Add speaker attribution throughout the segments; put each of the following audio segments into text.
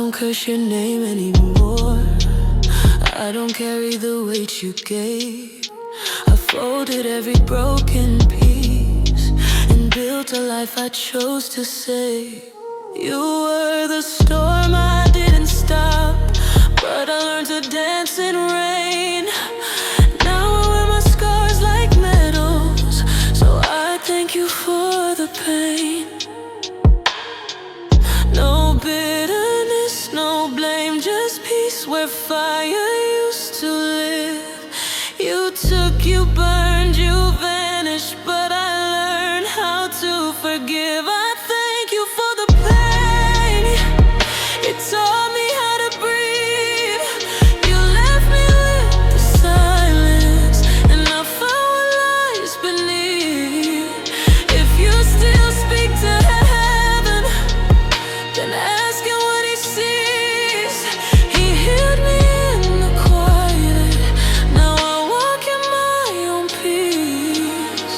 Speaker 1: don't curse your name anymore. I don't carry the weight you gave. I folded every broken piece and built a life I chose to save. You were the storm I didn't stop, but I learned to dance in rain. Now I wear my scars like medals, so I thank you for the pain. No bitterness, no blame, just peace where fire used to live. You took, you burned, you vanished, but I learned how to forgive. I thank you for the pain. It taught me how to breathe. You left me with the silence, and I found what lies beneath. If you still speak to heaven, then ask him what he sees. He healed me in the quiet. Now I walk in my own peace.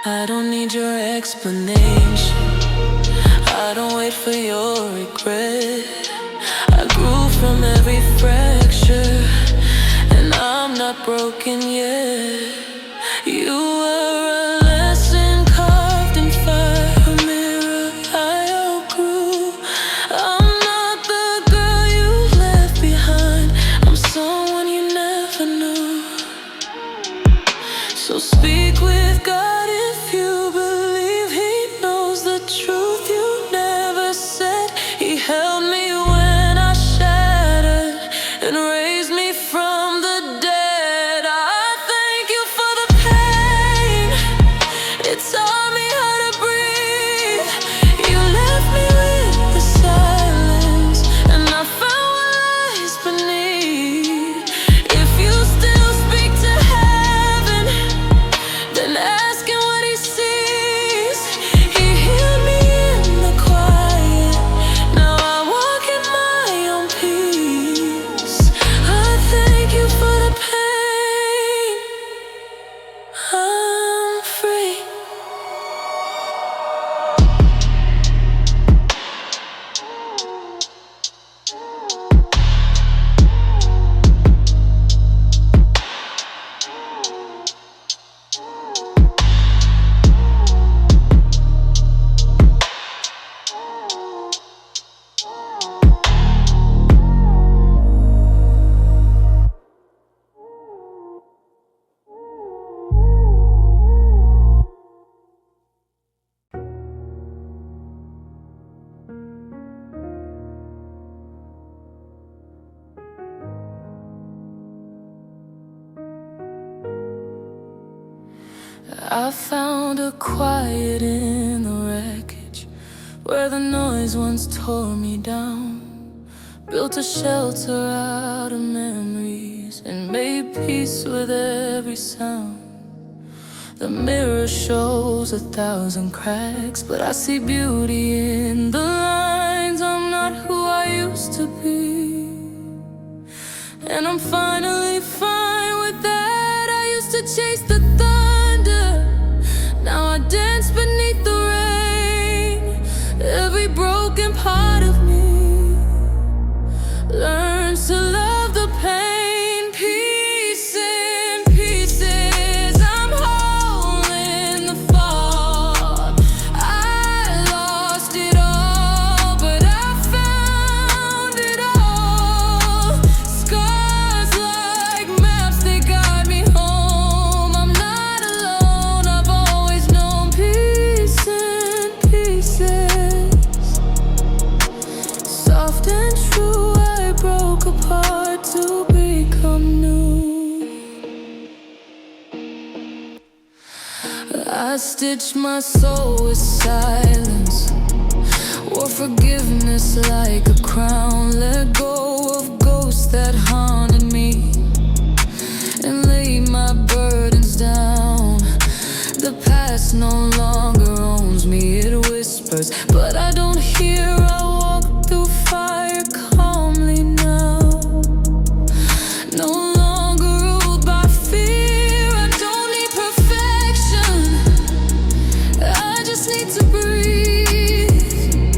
Speaker 1: I don't need your explanation. I don't wait for your regret. I grew from every fracture, and I'm not broken yet. You were a lesson carved in fire, a mirror I outgrew. I'm not the girl you left behind, I'm someone you never knew. So speak with God if you believe He knows the truth you never said. He held me when I shattered and raised me from the dead. I thank you for the pain. It taught me how to breathe. You left me with the silence, and I found what lies beneath. If you still speak to heaven, then ask him what he sees. He healed me in the quiet. Now I walk in my own peace. I thank you for the pain. I'm free. I found a quiet in the wreckage, where the noise once tore me down. Built a shelter out of memories and made peace with every sound. The mirror shows 1,000 cracks, but I see beauty in the lines. I'm not who I used to be, and I'm finally fine with that. I used to chase the thunder, now I dance beneath the rain. Every broken part of me learns to love the pain. Piece in pieces, I'm whole in the fall. I lost it all, but I found it all. Scars like maps, they guide me home. I'm not alone, I've always known. Piece in pieces, soft and true, I broke apart to become new. I stitched my soul with silence, wore forgiveness like a crown. Let go of ghosts that haunted me and laid my burdens down. The past no longer owns me, it whispers, but I don't hear. I walk through fire calmly now, no longer ruled by fear. I don't need perfection, I just need to breathe.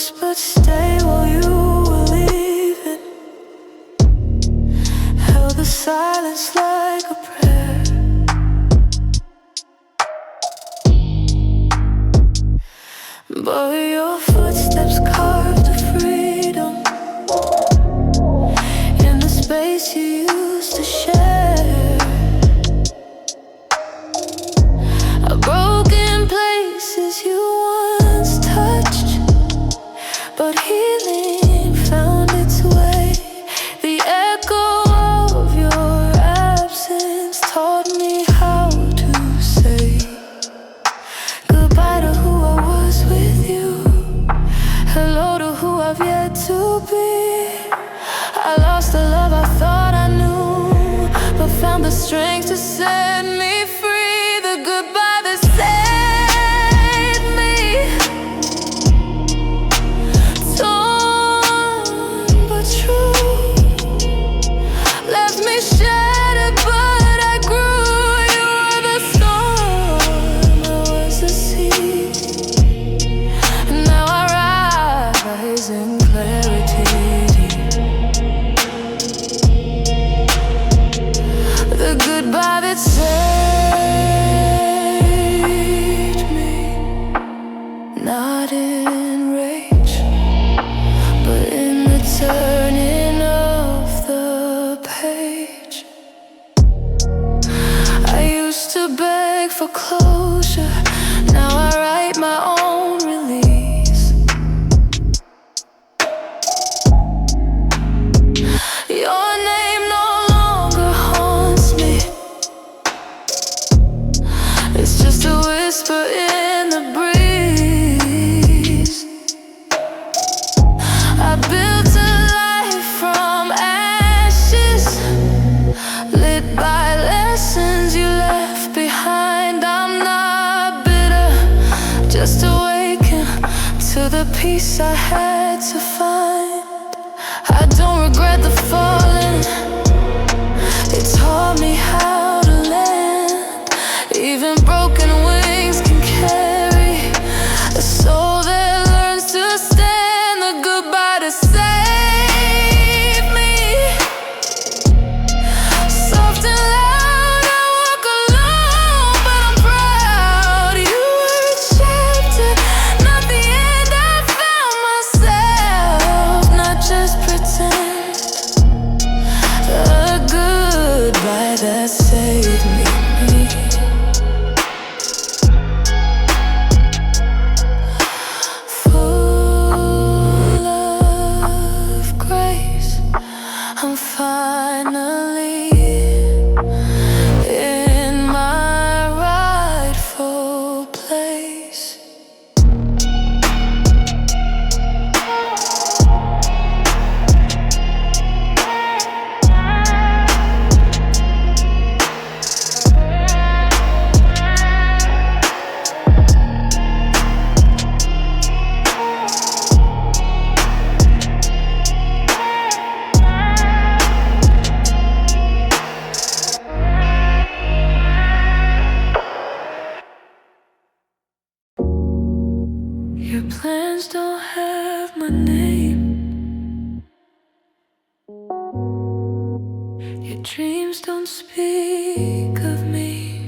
Speaker 1: whispered, stay while you were leaving. Held the silence like a prayer. But your footsteps carved a freedom in the space you used to share. Broken places you once touched, but healing found its way. The echo of your absence taught me how to say goodbye to who I was with you, hello to who I've yet to be. I lost the love I thought I knew, but found the strength to set me free. The goodbye that saved me, torn but true, left me shattered but I grew. You were the storm, I was the sea, and now I rise in clarity. The goodbye that saved me, not in rage, but in the turning of the page. I used to beg for closure, now I write my own release. Your name no longer haunts me, it's just a whisper in the breeze. I built a life from ashes, lit by lessons you left behind. I'm not bitter, just awaken to the peace I had to find. I don't regret the falling, it taught me how to land. Even broken wings can carry a soul that learns to stand. The goodbye to save me, soft and loud, I walk alone, but I'm proud. You were a chapter, not the end. I found myself, not just pretend. The goodbye that saved me. Full of grace, I'm finally in my rightful place. Your plans don't have my name, your dreams don't speak of me.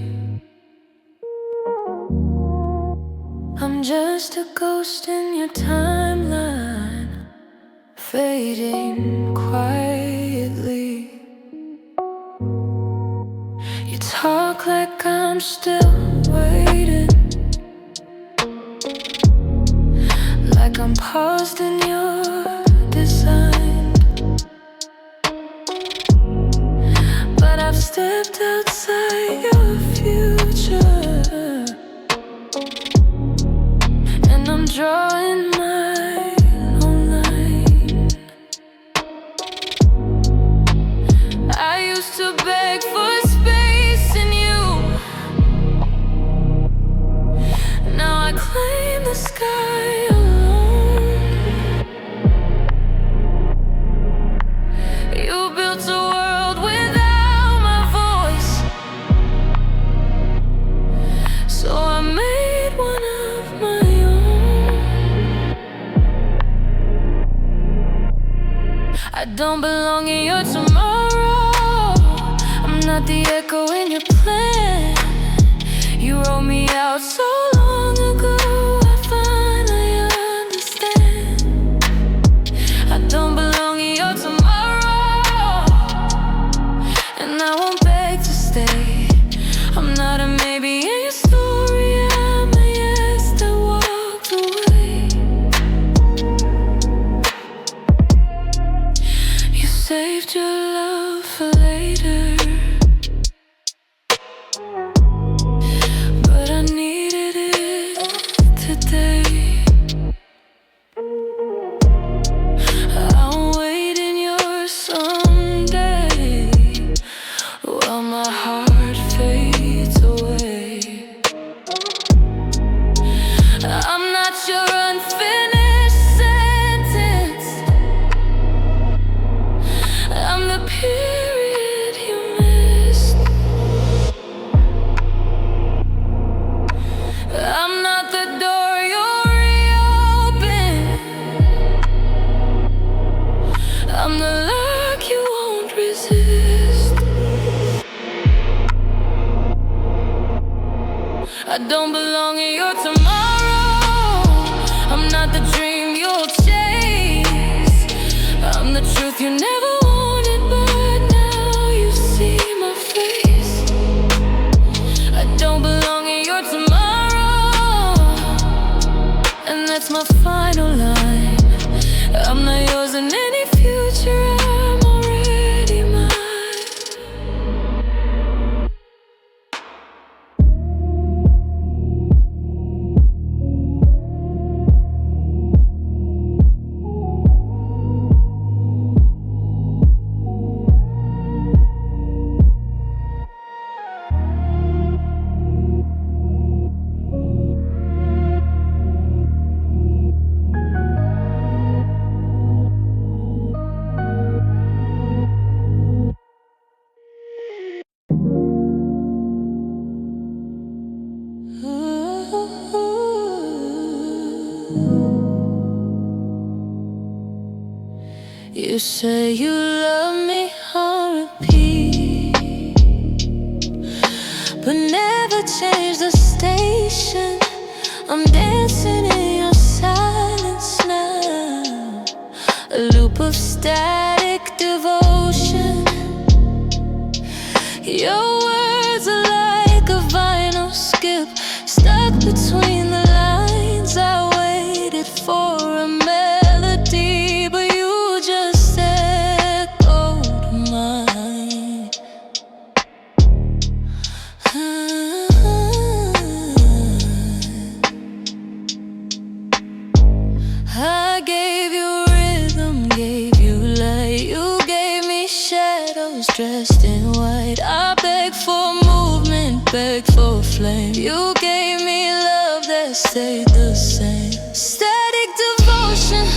Speaker 1: I'm just a ghost in your timeline, fading quietly. You talk like I'm still waiting, like I'm paused in your design. But I've stepped outside your future, and I'm drawing my own line. I used to beg for space in you, now I claim the sky alone. You built a world without my voice, so I made one of my own. don't belong in your tomorrow. I'm not the echo in your plan. You wrote me out so long ago, I finally understand. I don't belong in your tomorrow, and I won't beg to stay. I'm not a maybe in your story, I'm a yes that walked away. You saved your love for later, but I needed it today. I'm waiting your someday while my heart fades away. I'm not your unfinished sentence, I'm the period you missed. I'm not the door you'll reopen, I'm the lock you won't resist. I don't belong in your tomorrow, I'm not the dream you'll chase. I'm the truth you never wanted, but now you see my face. I don't belong in your tomorrow, and that's my final line. I'm not yours in any future, I'm already mine. You say you love me on repeat, but never change the station. I'm dancing in your silence now, a loop of static devotion. Your words are like a vinyl skip, stuck between the lines. I waited for a melody, but you just echoed mine. I gave you rhythm, gave you light. You gave me shadows dressed in white. I begged for movement, begged for flame. You gave me love that stayed the same. Static devotion,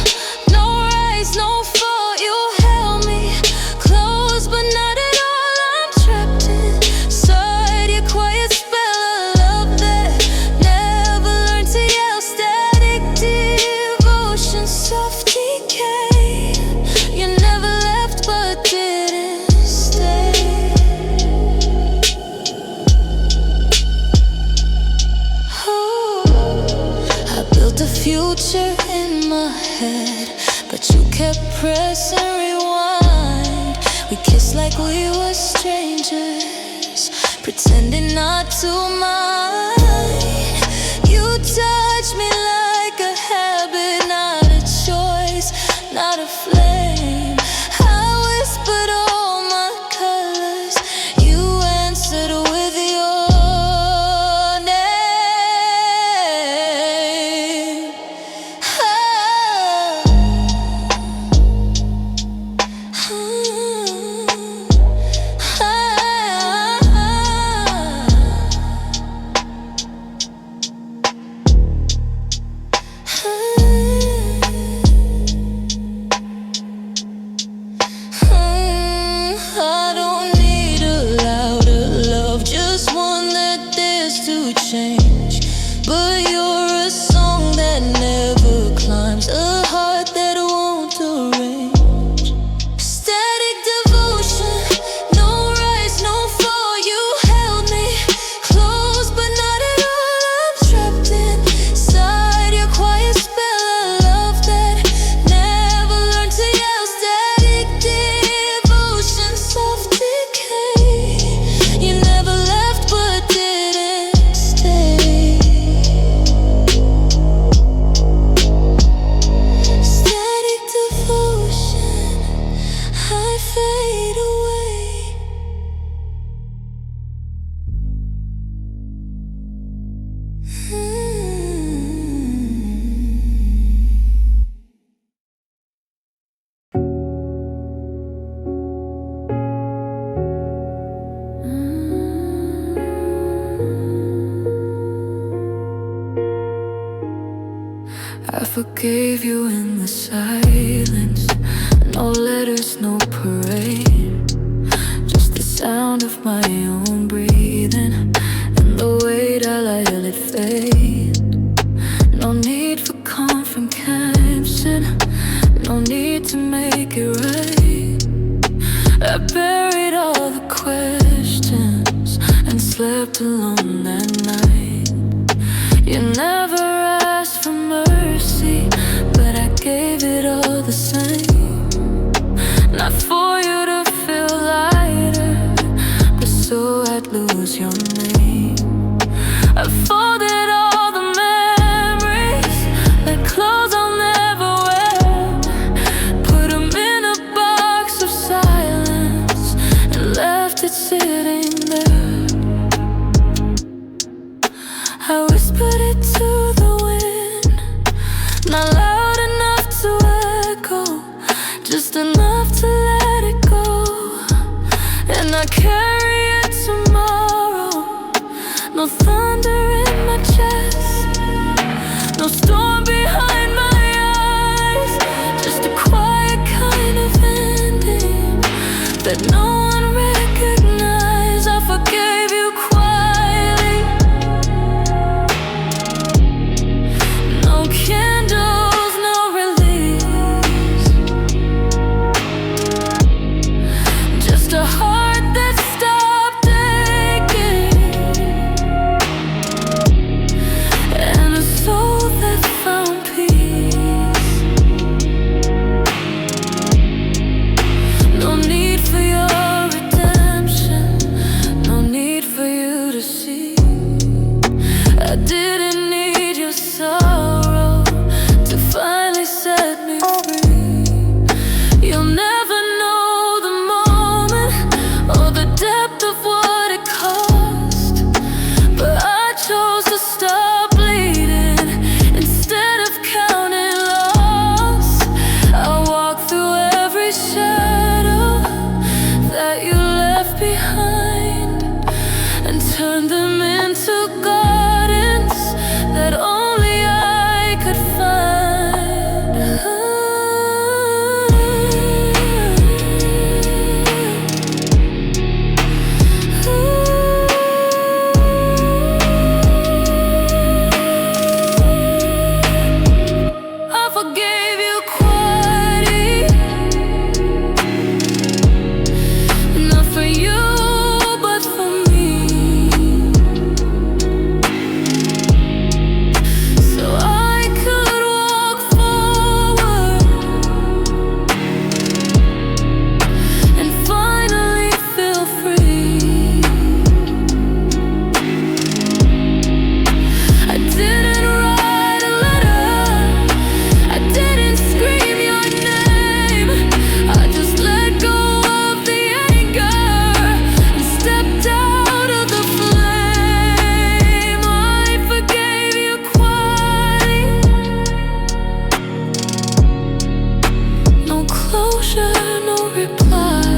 Speaker 1: no rise, no fall. You held me close, but not at all. I'm trapped inside your quiet spell of love that never learned to yell. Static devotion, soft decay. You never left but didn't stay. I built a future in my head, but you kept pressing rewind. We kissed like we were strangers, pretending not to mind. You touched me like a habit, not a choice, not a flame. I whispered all my colors, you answered with your name. forgave you in the silence. No letters, no parade, just the sound of my own breathing and the weight I let it fade. No need for confrontation, no need to make it right. I buried all the questions and slept alone that night. You never asked for mercy, but I gave it all the same. Not for you to feel lighter, but so I'd lose your name. I folded all the memories like clothes I'll never wear, put them in a box of silence and left it sitting there. I whispered it to the wind, not loud enough to echo, just enough to let it go. And I carry it tomorrow. No thunder in my chest, no storm behind my eyes, just a quiet kind of ending that no one recognized. I forgave you quietly. No candles, no release, just a heart that stopped aching and a soul that found peace. No need for your redemption, no need for you to see. I didn't need your sorrow to finally set me free. You'll never know the moment or the depth of what it cost, but I chose to stop bleeding instead of counting loss. I walked through every shadow that you left behind and turned them into gardens that only I could find. I forgave you quietly, not for you, but for me, so I could walk forward and finally feel free. I didn't write a letter, I didn't scream your name, I just let go of the anger and stepped out of the flame. I forgave you quietly. No closure, no reply,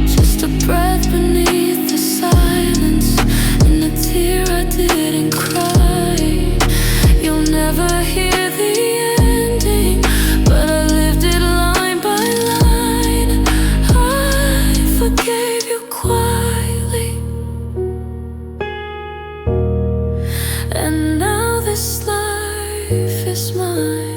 Speaker 1: just a breath beneath the silence and a tear I didn't cry. You'll never hear the ending, but I lived it line by line. I forgave you quietly, and now this life is mine.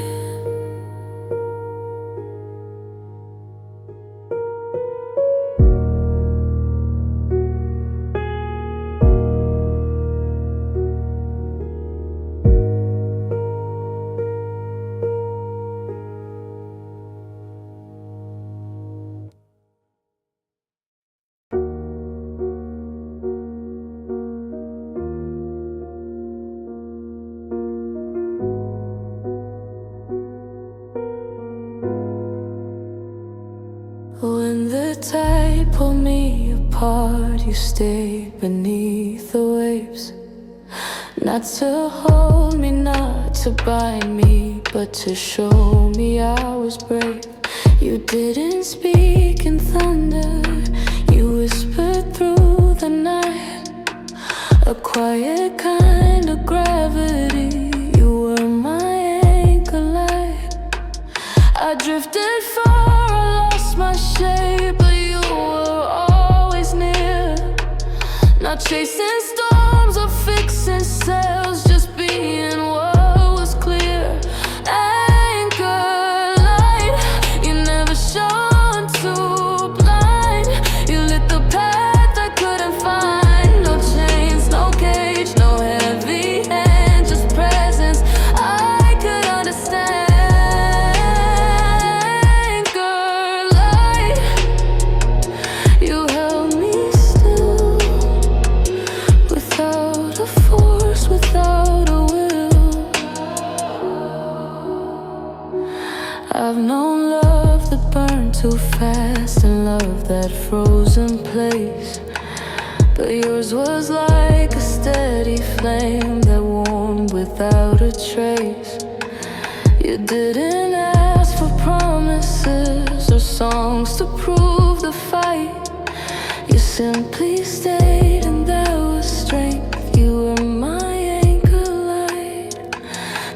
Speaker 1: When the tide pulled me apart, you stayed beneath the waves, not to hold me, not to bind me, but to show me I was brave. You didn't speak in thunder, you whispered through the night, a quiet kind of gratitude. chasing storms or fixing sails, just being what was clear. Anchor light, you never shone too blind. You lit the path I couldn't find. No chains, no cage, no heavy hand, just presence I could understand. Anchor light, you held me still, without a force, without a will. I've known love that burned too fast and love that froze in place, but yours was like a steady flame that warmed without a trace. You didn't ask for promises or songs to prove the fight. You simply stayed, and that was strength. You were my anchor light.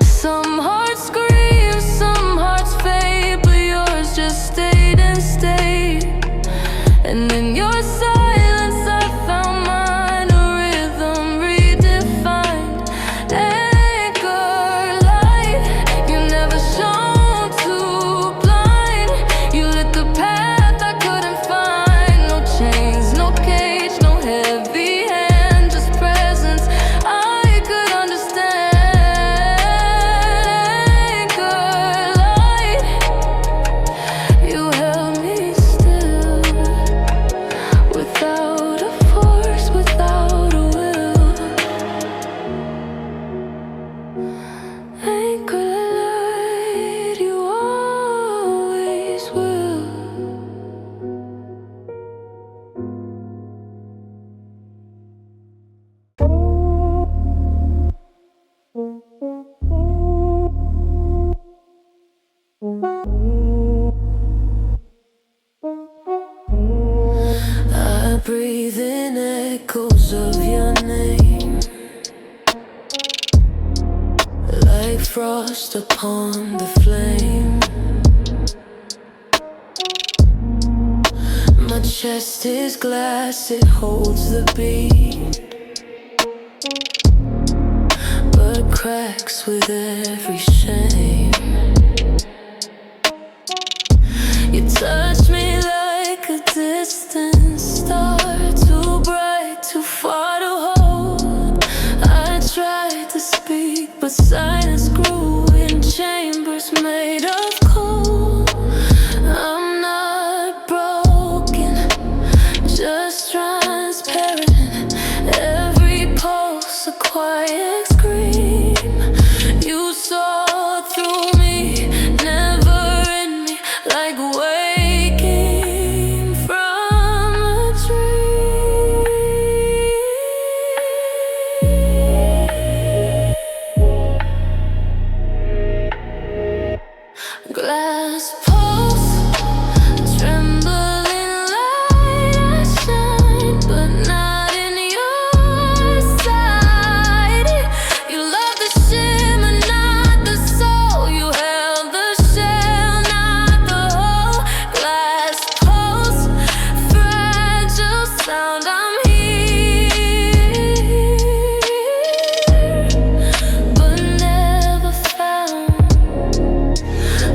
Speaker 1: Some hearts scream, some hearts fade, but yours just stayed and stayed. And in your silence I found mine, a rhythm redefined. Anchor light, you never shone too blind. You lit the path I couldn't find. No chains, no cage, no heavy hand, just presence I could understand. Anchor light, you held me still, without a force, without a will. Anchor light, you always will. I breathe in echoes of your name, like frost upon the flame. My chest is glass, it holds the beat, but cracks with every shame. You touch me like a distant star, too bright, too far to hold. I tried to speak, but silence grew in chambers made of coal. I'm not broken, just transparent. Every pulse a quiet scream. You saw through me, never in me, like waking from a dream. Glass pulse, trembling light, I shine, but not in your sight. You love the shimmer, not the soul. You held the shell, not the whole. Glass pulse, fragile sound, I'm here, but never found.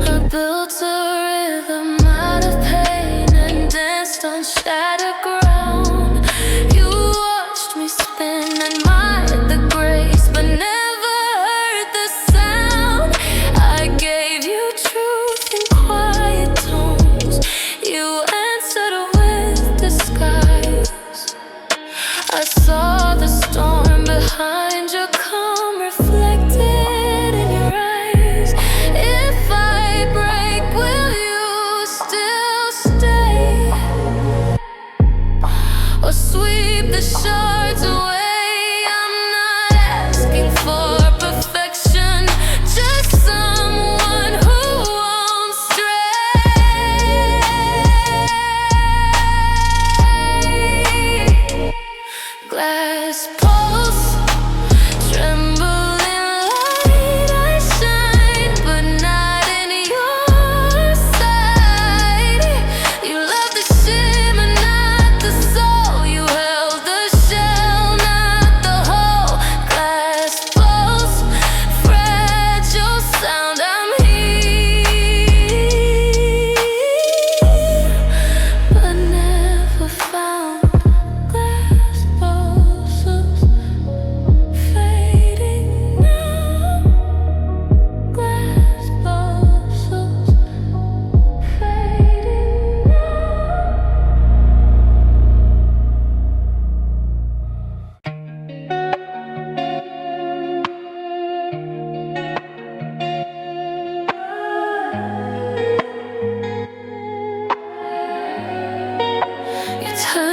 Speaker 1: I built a rhythm out of pain and danced on shattered ground. You watched me spin, admired the grace, but never heard the sound. I gave you truth in quiet tones. You answered with disguise. I saw the storm behind your calm, reflected in your eyes. If I break, will you still stay, or sweep the shards away? I'm not asking for perfection, just someone who won't stray. Glass pulse, trembling light, I shine, but not in your sight. You love the shimmer, not the soul. You held the shell,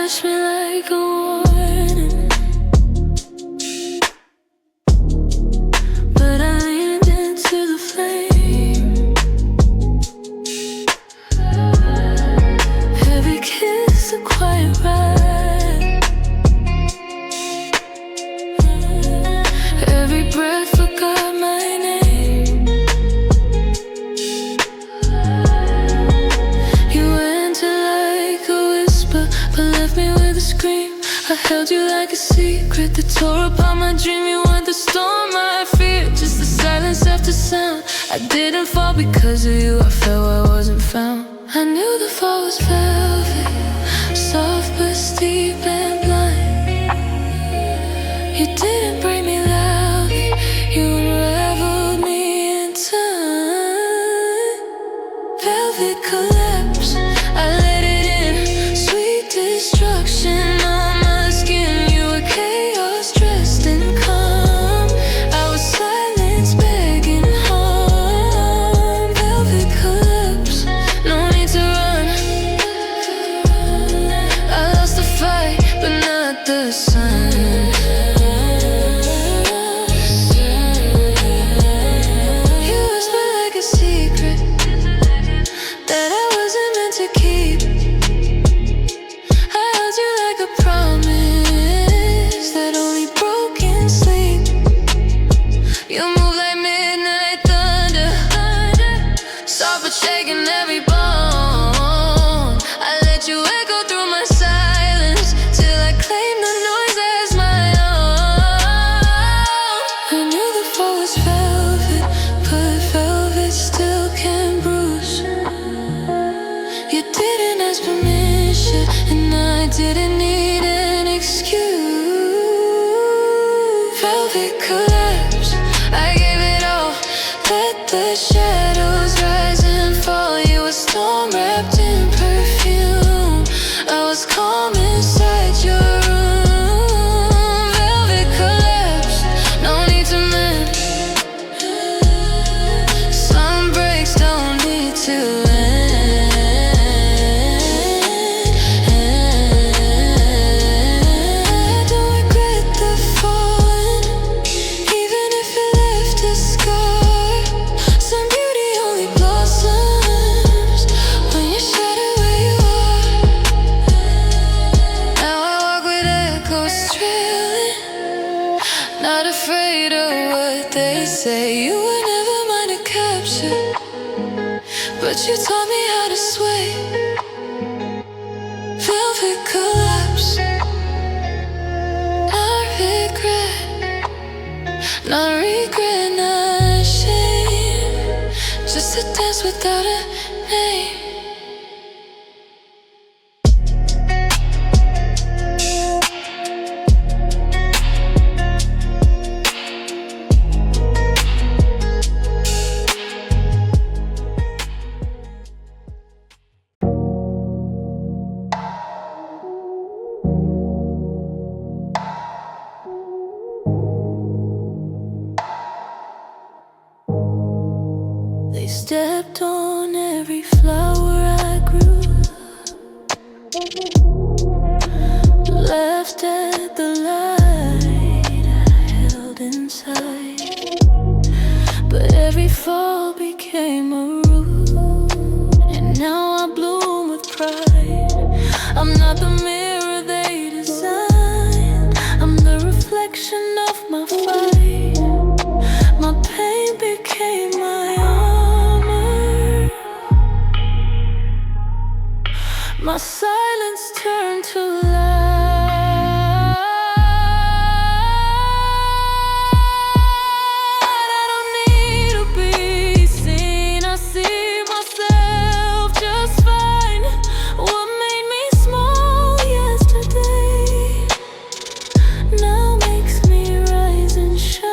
Speaker 1: flashed me like a warning, but I leaned into the flame. Every kiss a quiet ride, every breath forgot my name. You entered like a whisper, but left me with a scream. I held you like a secret that tore apart my dream. You weren't the storm I feared, just the silence after sound. I didn't fall because of you, I fell where I wasn't found. I knew the fall was velvet, soft but steep and blind. You didn't break me loudly, you unraveled me in time. Velvet collapse, I let it in, sweet destruction on my skin. You were chaos dressed in calm, I was silence begging harm. Velvet collapse, no need to run. I lost the fight, but not the sun. You whispered like a secret that I wasn't meant to keep. I held you like a promise that only broke in sleep. You move like midnight thunder, soft but shaking every bone. I let you echo through my silence till I claimed the noise as my own. I knew the fall was velvet, but velvet still can bruise. You didn't ask permission, and I didn't need an excuse. Velvet collapse, I gave it all, let the shadows rise and fall. You were storm wrapped in perfume, I was calm inside your room. Velvet collapse, no need to mend. Some breaks don't need to end. I don't regret the falling, even if it left a scar. Some beauty only blossoms when you shatter where you are. Now I walk with echoes trailing, not afraid of what they say. You were never mine to capture, but you taught me how to sway. Velvet collapse, not regret, not regret, not shame, just a dance without a name. They stepped on every flower I grew, left at the light I held inside. But every fall became a root, and now I bloom with pride. I'm not the mirror they designed, I'm the reflection of my fight. My pain became my armor, my silence turned to light. I don't need to be seen, I see myself just fine. What made me small yesterday now makes me rise and shine.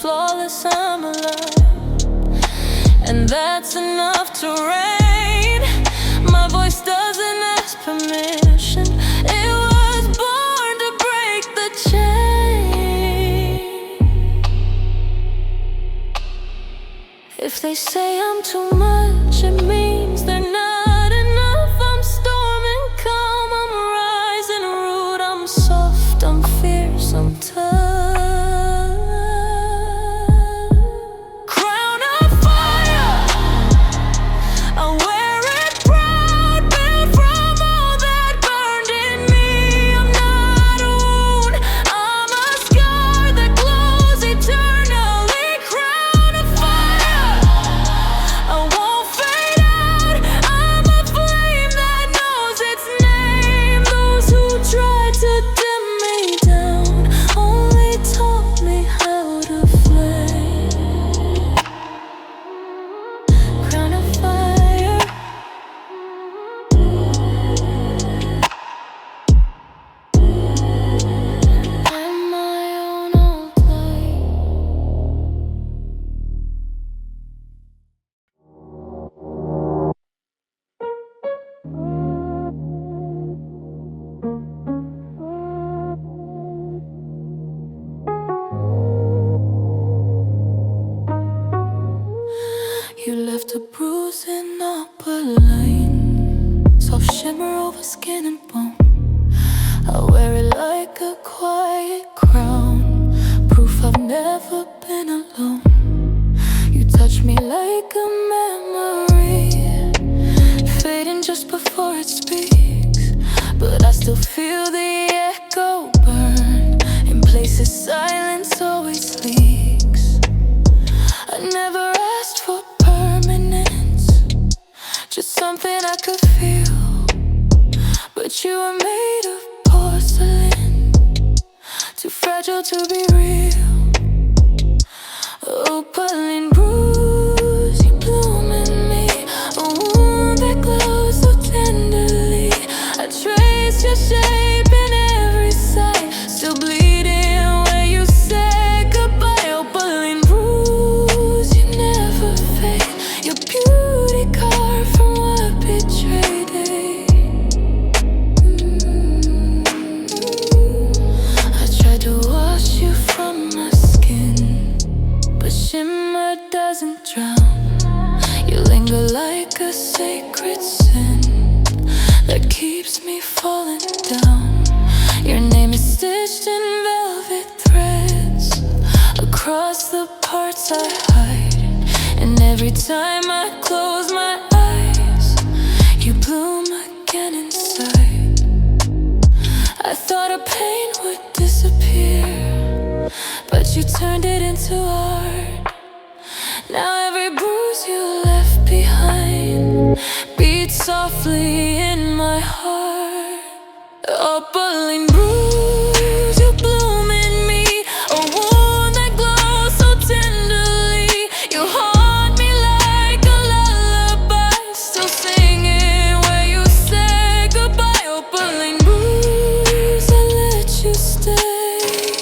Speaker 1: flawless, I'm alive. And that's enough to reign. My voice doesn't ask permission. It was born to break the chain. If they say I'm too much, it means they're not enough. I'm storming calm, I'm rising rude, I'm soft, I'm fierce, I'm tough. Crown of fire, I wear it proud, built from all that burned in me. I'm not a wound, I'm a scar that glows eternally. Crown of fire, I won't fade out. I'm a flame that knows its name. Those who tried to dim me down only taught me how to flame. Crown of fire. I'm my own old light. You left a bruise in upper line, soft shimmer over skin and bone. I wear it like a quiet crown, proof I've never been alone. You touch me like a memory, fading just before it speaks. But I still feel the echo burn in places silence always leaks. I never asked for permanence, just something I could feel. But you were made of porcelain, too fragile to be real. Opaline bruise, you bloom in me, a wound that glows so tenderly. I trace your shape in every sight, still bleeding where you said goodbye. Opaline bruise, you never fade, your beauty carved from what betrayed it. I tried to wash you from my skin, but shimmer doesn't drown. You linger like a sacred sin that keeps me falling down. Your name is stitched in velvet threads across the parts I hide. And every time I close my eyes, you bloom again inside. I thought a pain would disappear, but you turned it into art. Now every bruise you left behind beats softly in my heart. Opaline bruise, you bloom in me, a wound that glows so tenderly. You haunt me like a lullaby, still singing where you said goodbye. Opaline bruise, I let you stay,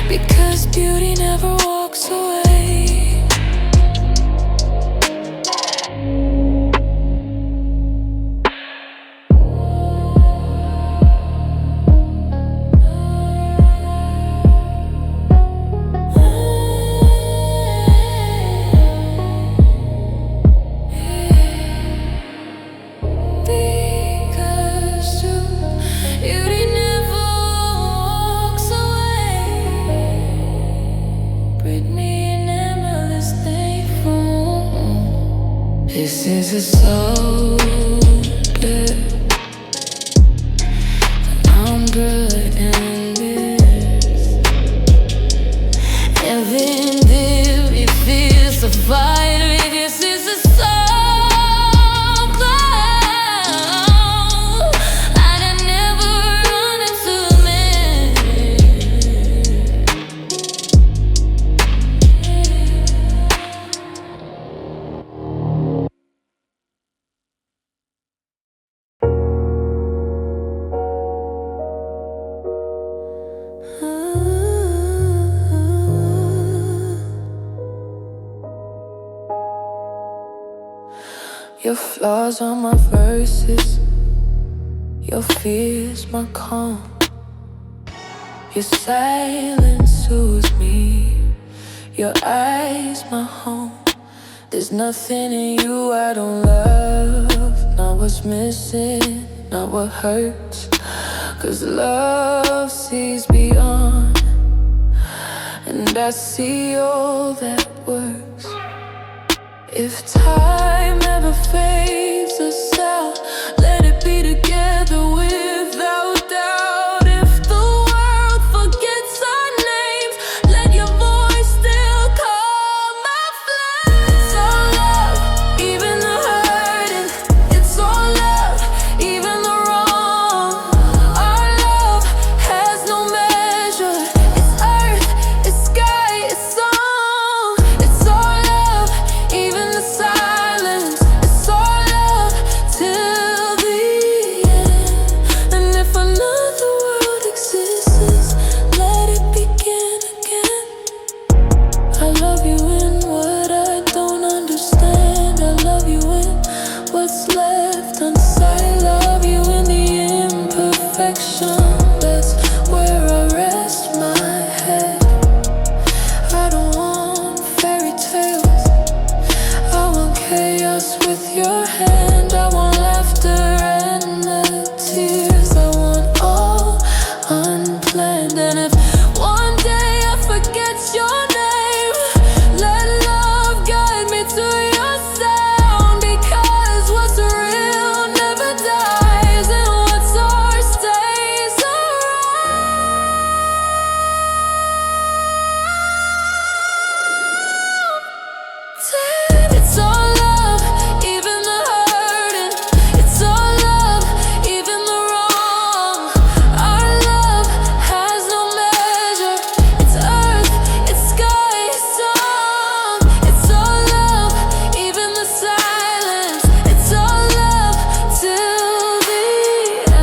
Speaker 1: because beauty never walks away. Because beauty never walks away. Brittany and Emma's day from. This is a soul that I'm good in this. Even if it feels so fine, this is a soul cloud. I'd never run into me. Your flaws are my verses, your fears my calm. Your silence soothes me, your eyes my home. There's nothing in you I don't love, not what's missing, not what hurts. 'Cause love sees beyond, and I see all that works. If time ever fades us out, let it be together without doubt. If the world forgets our names, let your voice still call my flame. It's all love, even the hurting. It's all love, even the wrong. Our love has no measure. It's earth, it's sky, it's song. It's all love, even the silence. It's all love till the end. And if another world exists, let it begin again. I love you in what I don't understand. I love you in what's left unsaid. I love you in the imperfection. That's where I rest my head. I don't want fairy tales, I want chaos with your hand. I want laughter and the tears. I want all unplanned. And if one day I forget your name, let love guide me to your sound. Because what's real never dies, and what's ours stays around. It's all love, even the hurting. It's all love, even the wrong. Our love has no measure. It's earth, it's sky, it's song. It's all love, even the silence. It's all love till the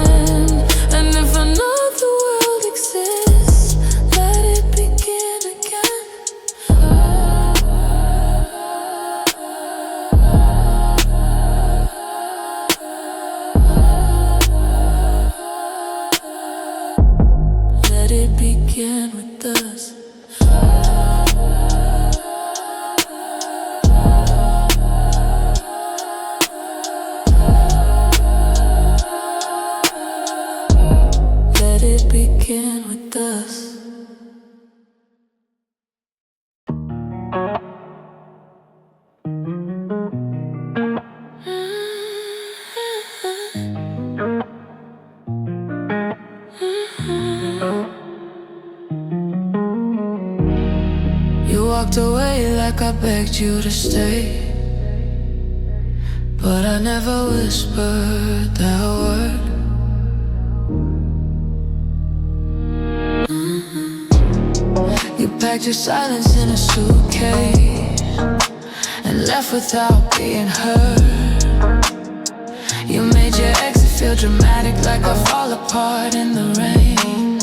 Speaker 1: end. And if another world exists, let it begin again. Let it begin with us. Let it begin with us. You walked away like I begged you to stay, but I never whispered that word. You packed your silence in a suitcase and left without being heard. You made your exit feel dramatic, like I fall apart in the rain.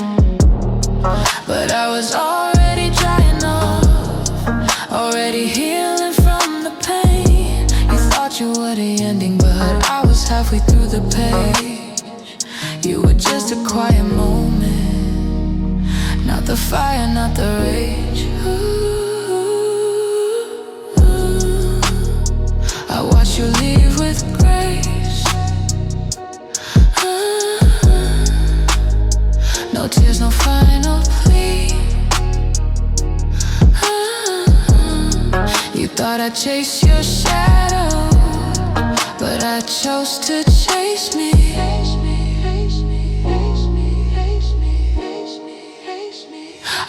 Speaker 1: But I was already drying off, already healing from the pain. You thought you were the ending, but I was halfway through the page. You were just a quiet moment, not the fire, not the rage. I watched you leave with grace. No tears, no final plea. You thought I'd chase your shadow, but I chose to chase me.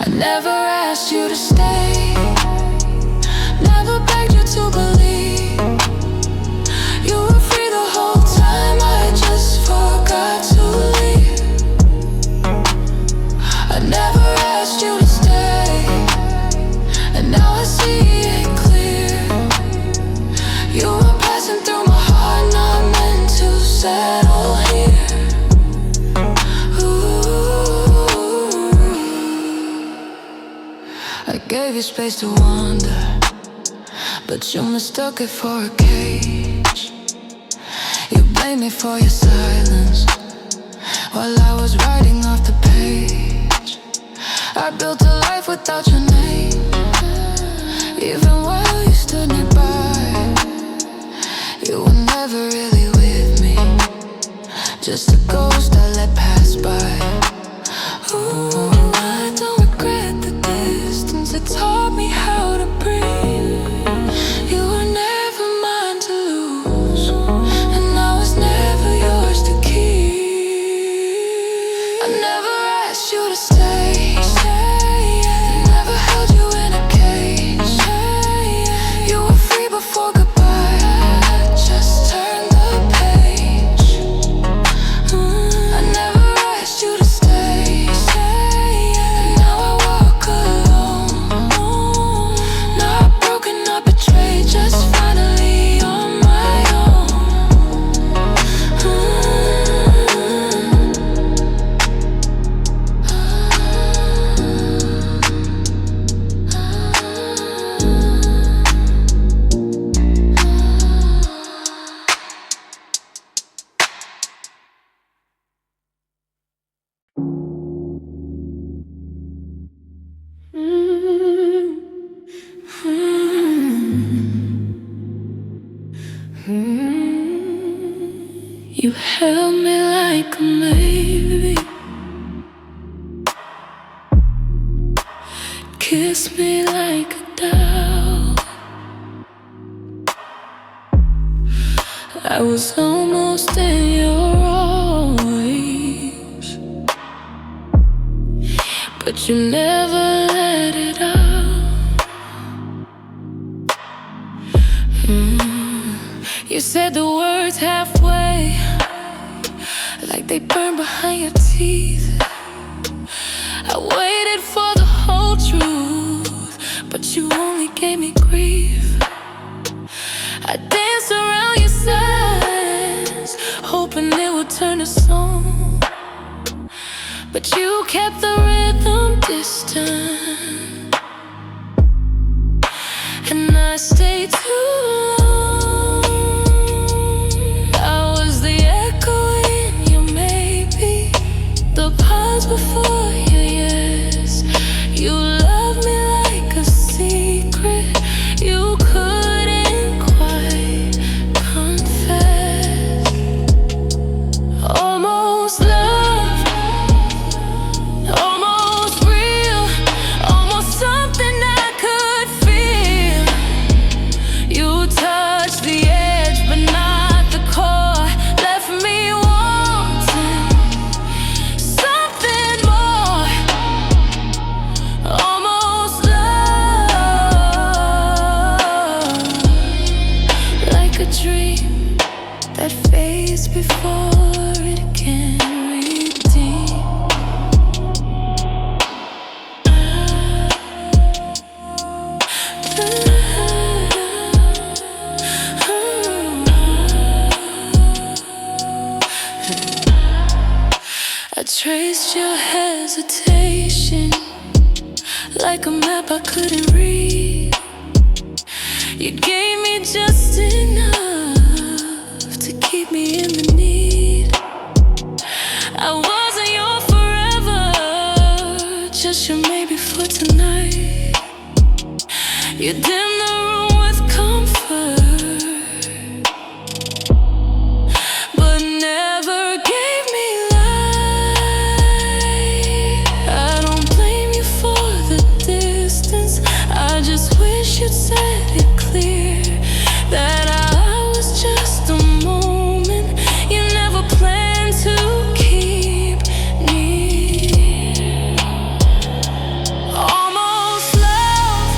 Speaker 1: I never asked you to stay, never begged you to believe. You were free the whole time, I just forgot to leave. I never asked you to stay, and now I see it clear. You were passing through my heart, not meant to settle here. I gave you space to wander, but you mistook it for a cage. blame me for your silence while I was writing off the page. I built a life without your name, even while you stood nearby. You were never really with me, just a ghost I let pass by. Ooh, I don't regret the distance, it taught me how to breathe. You were never mine to lose, and I was never yours to keep. I never asked you to stay, never held you in a cage. You were free before goodbye, I just turned the page. I never asked you to stay, and now I walk alone. Not broken, not betrayed, just finally on my own. You held me like a maybe, kissed me like a doubt. I was almost in your always, but you never let it out. You said the words halfway, like they burn behind your teeth. I waited for the whole truth, but you only gave me grief. I danced around your silence, hoping it would turn to song, but you kept the rhythm distant, and I stayed too long. I was the echo in your maybe, the pause before your yes. You loved me like a secret you couldn't quite confess. Almost love, almost real, almost something I could feel. You touched the edge but not the core, left me wanting something more. Almost love, like a dream that fades before it can redeem. I traced your hesitation like a map I couldn't read. You gave me just enough to keep me in the need. I wasn't your forever, just your maybe for tonight. You dimmed the room with comfort, but never gave me light. I don't blame you for the distance, I just wish you'd set it clear that I was just a moment you never planned to keep near. Almost love,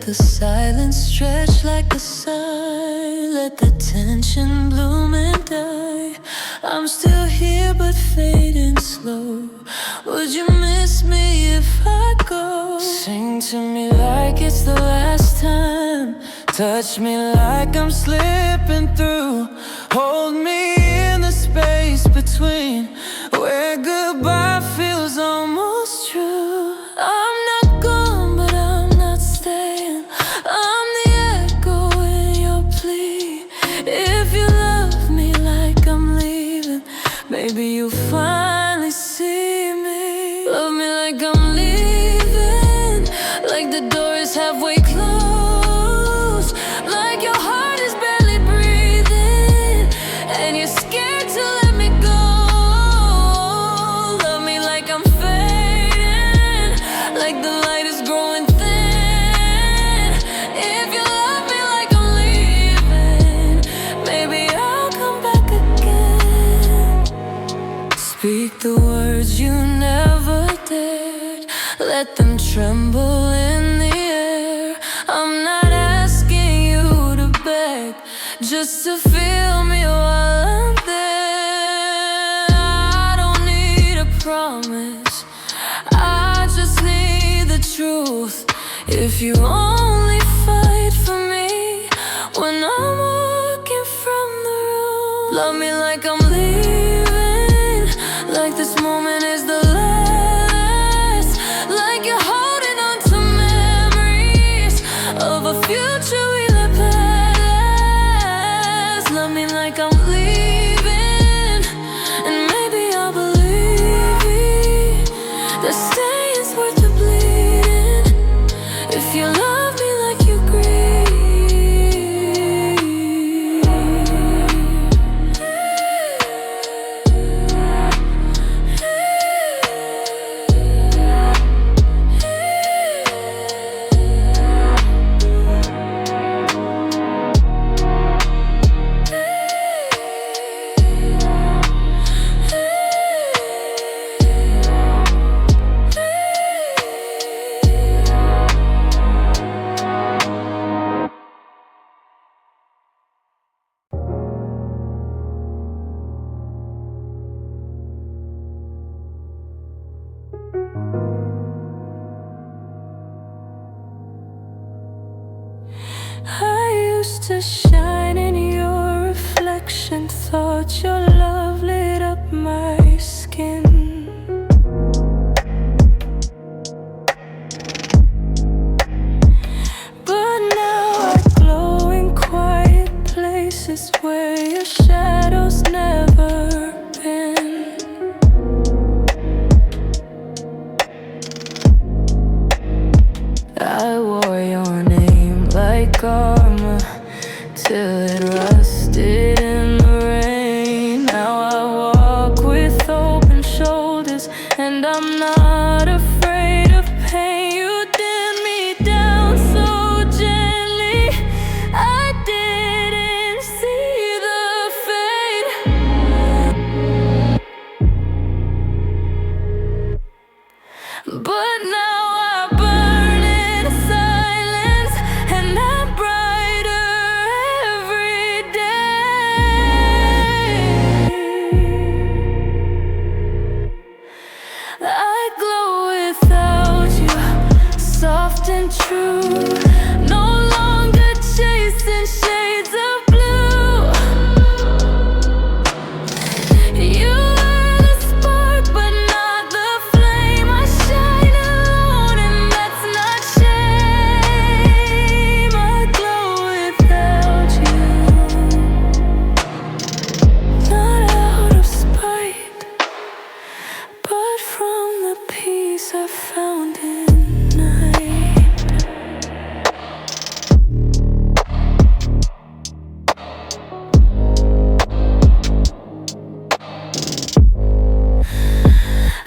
Speaker 1: the silence stretch like a sigh. Let the tension bloom and die. I'm still here but fading slow. Would you miss me if I go? Sing to me like it's the last time. Touch me like I'm slipping through. Hold me in the space between, where goodbye feels almost true. I'm not gone, but I'm not staying. I'm the echo in your plea. If you love me like I'm leaving, maybe you'll finally see me. Love me like I'm leaving, like the door is halfway closed, like your heart is barely breathing, and you're scared to let me go. Love me like I'm fading, like the light is growing thin. If you love me like I'm leaving, maybe I'll come back again. Speak the words you never dared, let them tremble in the air. I'm not asking you to beg, just to feel me while I'm there. I don't need a promise, I just need the truth. If you only fight for me when I'm walking from the room. Love me like I'm leaving, like this moment is the last, like you're holding on to memories of a future we let pass. Love me like I'm leaving, and maybe I'll believe that staying's worth the bleeding. If you love me like you I used to shine in your reflection, thought your love lit up my skin. But now I glow in quiet places where your shadow's never been. I wore your name like armor till it rusted in the rain. Now I walk with open shoulders, and I'm not afraid of pain. You did me down so gently, I didn't see the fade. But now I burn in silence, and I'm brighter every day. I glow without you, soft and true, no longer chasing shades of blue. You were the spark, but not the flame. I shine alone, and that's not shame. I glow without you, not out of spite, but from the peace I found in night.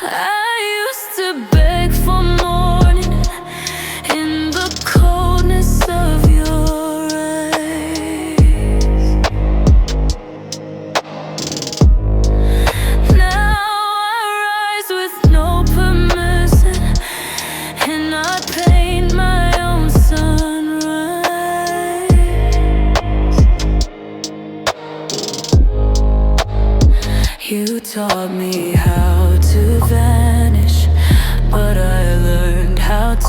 Speaker 1: I used to beg for morning in the coldness of your eyes. Now I rise with no permission,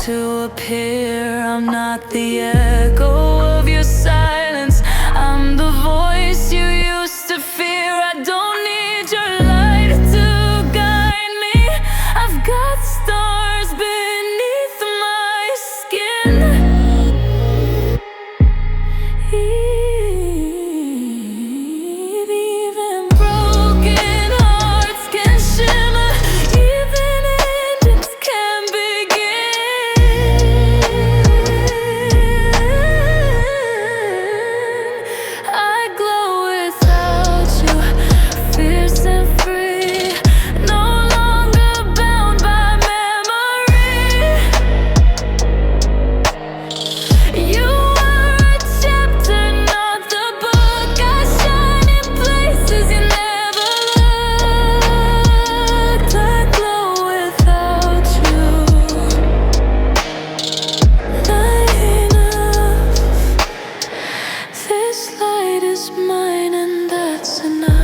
Speaker 1: to appear. I'm not the echo of your silence. I'm the voice you used to fear. I don't need your light to guide me. I've got stars beneath my skin. Even broken hearts can shimmer. Even endings can begin. I glow without you, fierce and free, no longer bound by memory. You are a chapter, not the book. I shine in places you never looked. I glow without you. Not enough. This light is mine, and that's enough.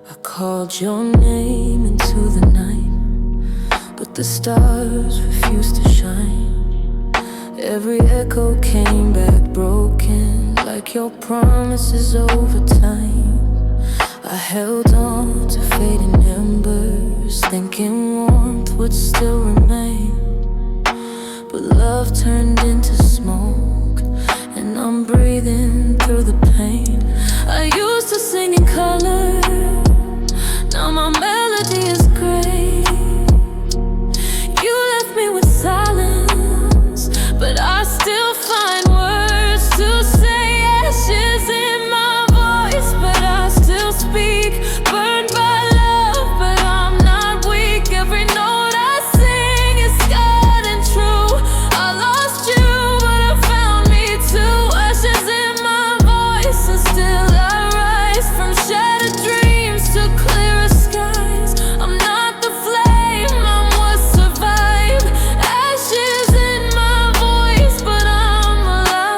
Speaker 1: I called your name into the night, but the stars refused to shine. Every echo came back broken, like your promises over time. I held on to fading embers, thinking warmth would still remain. But love turned into smoke, and I'm breathing through the pain. I used to sing in color, now my melody is gray. You left me with silence, but I still find words to say. Ashes in my voice, but I still speak. Burned by love, but I'm not weak. Every note I sing is scarred and true. I lost you, but I found me too. Ashes in my voice, and still I rise from shattered dreams to clearer skies. I'm not the flame, I'm what survived. Ashes in my voice, but I'm alive.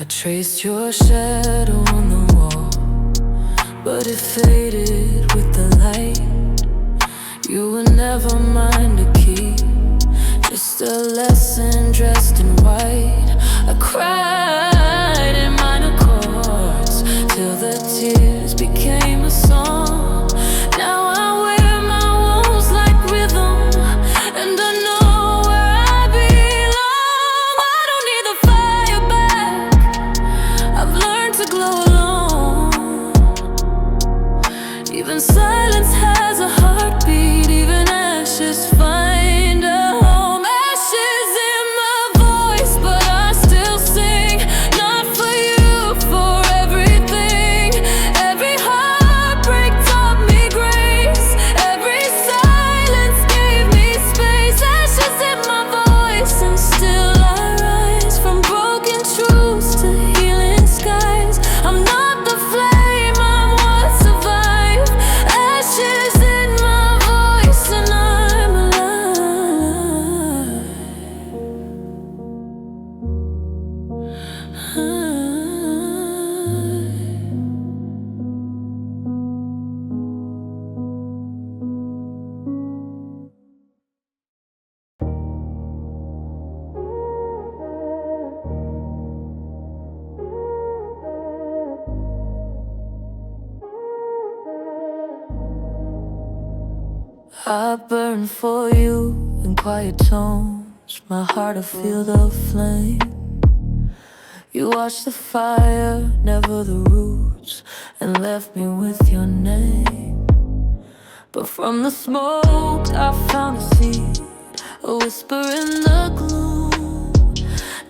Speaker 1: I traced your shadow on the wall, but it faded with the light. You were never mine to keep, just a lesson dressed in white. I cried in minor chords till the tears became a song. Now I wear my wounds like rhythm, and I know where I belong. I don't need the fire back, I've learned to glow alone. Even silence has a heartbeat, even ashes find a home. Ashes in my voice, but I still sing. Not for you, for everything. Every heartbreak taught me grace. Every silence gave me space. Ashes in my voice, and still I rise from broken truths to healing skies. I'm not the flame, I'm what survived. Ashes in my voice, and I'm alive. I burn for you in quiet tones. My heart, I feel the flame. You watched the fire, never the roots, and left me with your name. But from the smoke I found a seed, a whisper in the gloom.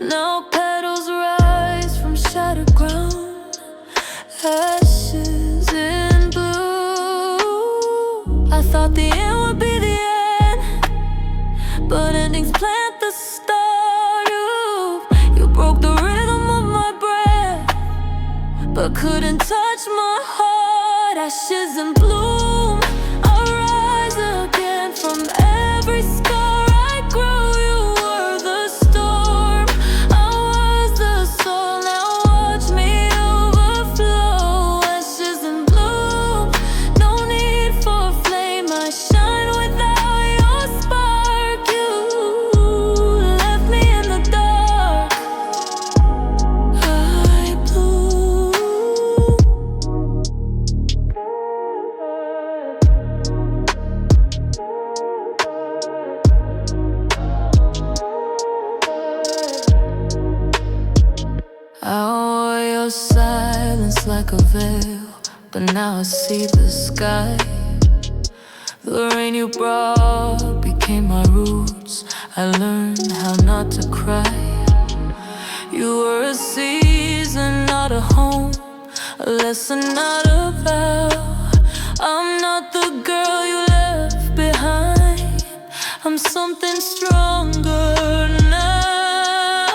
Speaker 1: Now petals rise from shattered ground, ashes in bloom. I thought the end would be the end, but endings plant the start. You every scar I grew. You were the storm, I was the soul. Now watch me overflow. Ashes and bloom, no need for flame. I shine without your spark. You left me in the dark. I bloom. I wore your silence like a veil, but now I see the sky. The rain you brought became my roots. I learned how not to cry. You were a season, not a home, a lesson, not a vow. I'm not the girl you left behind, I'm something stronger now.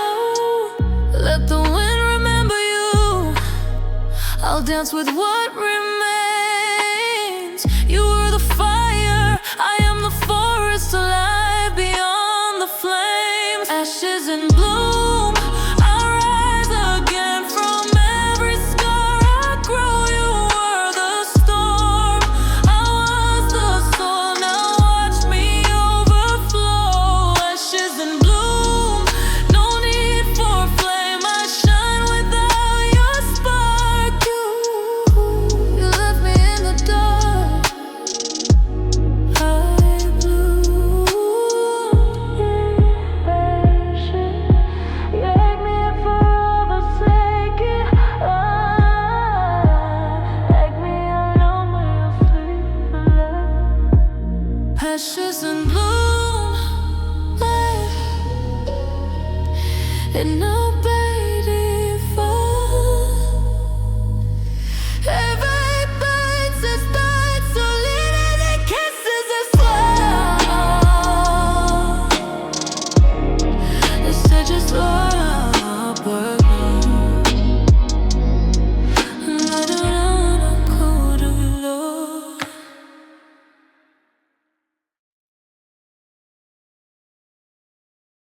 Speaker 1: Let the wind remember you, I'll dance with what remains. You were the fire, I am the forest, alive beyond the flames. Ashes and bloom, I rise again from every scar I grow. You were the storm, I was the soul. Now watch me overflow. Ashes and bloom, no need for flame. I shine without your spark. You left me in the dark. I bloom. Take me forever, take it. Take me alone where you sleep alive. Ashes and bloom, life. And now